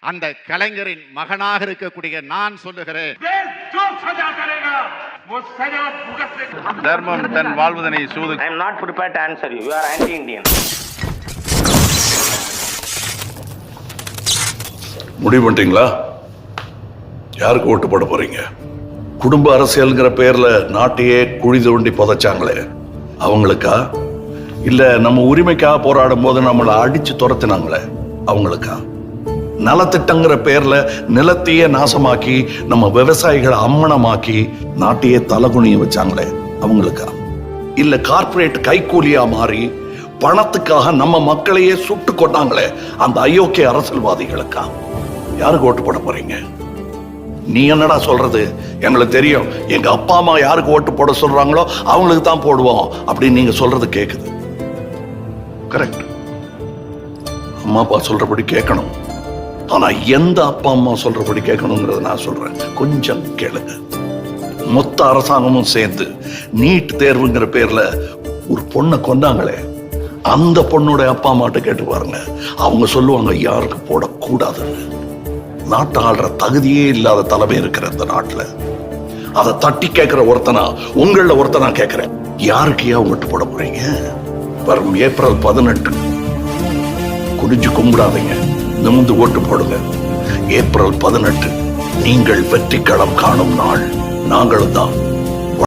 அந்த கலைஞரின் மகனாக இருக்கக்கூடிய நான் சொல்லுகிறேன், தர்மம் தன் வாழ்வதனை சூது. I am not prepared to answer you. You are anti-Indian. முடிவு பண்ணிட்டீங்களா? யாருக்கு ஓட்டு போட போறீங்க? குடும்ப அரசியல்ங்கிற பேர்ல நாட்டையே குழி தோண்டி புதைச்சாங்களே அவங்களுக்கா? இல்ல நம்ம உரிமைக்காக போராடும் போது நம்மளை அடிச்சு துரத்தினாங்களே அவங்களுக்கா? நலத்திட்டங்கிற பேர்ல நிலத்தையே நாசமாக்கி நம்ம விவசாயிகளை அம்மனமாக்கி நாட்டையே தலகுனிய வச்சாங்களே அவங்களுக்கா? இல்ல கார்ப்பரேட் கைக்கூலியா மாறி பணத்துக்காக நம்ம மக்களையே சுட்டு கொண்டாங்களே அந்த அயோக்கிய அரசியல்வாதிகளுக்கா? யாருக்கு ஓட்டு போட போறீங்க? நீ என்னடா சொல்றது? எங்களுக்கு தெரியும், எங்க அப்பா அம்மா யாருக்கு ஓட்டு போட சொல்றாங்களோ அவங்களுக்கு தான் போடுவோம் அப்படின்னு நீங்க சொல்றது கேக்குது. கரெக்ட், அம்மா அப்பா சொல்றபடி கேட்கணும். ஆனா எந்த அப்பா அம்மா சொல்றபடி கேட்கணுங்கிறத நான் சொல்றேன், கொஞ்சம் கேளுங்க. மொத்த அரசாங்கமும் சேர்ந்து நீட் தேர்வுங்கிற பேர்ல ஒரு பொண்ணை கொண்டாங்களே, அந்த பொண்ணோட அப்பா அம்மாட்ட கேட்டு பாருங்க, அவங்க சொல்லுவாங்க யாருக்கு போடக்கூடாதுன்னு. நாட்டை ஆள்ற தகுதியே இல்லாத தலைமை இருக்கிற இந்த நாட்டுல அதை தட்டி கேட்கிற ஒருத்தனா, உங்கள ஒருத்தனா கேட்கிறேன், யாருக்கு ஏன் ஓட்டு போட போறீங்க? வரும் ஏப்ரல் 18 குடிஞ்சு கும்பிடாதீங்க, நிமிந்து ஓட்டு போடுங்க. ஏப்ரல் 18 நீங்கள் வெற்றி களம் காணும் நாள். நாங்களும் தான்.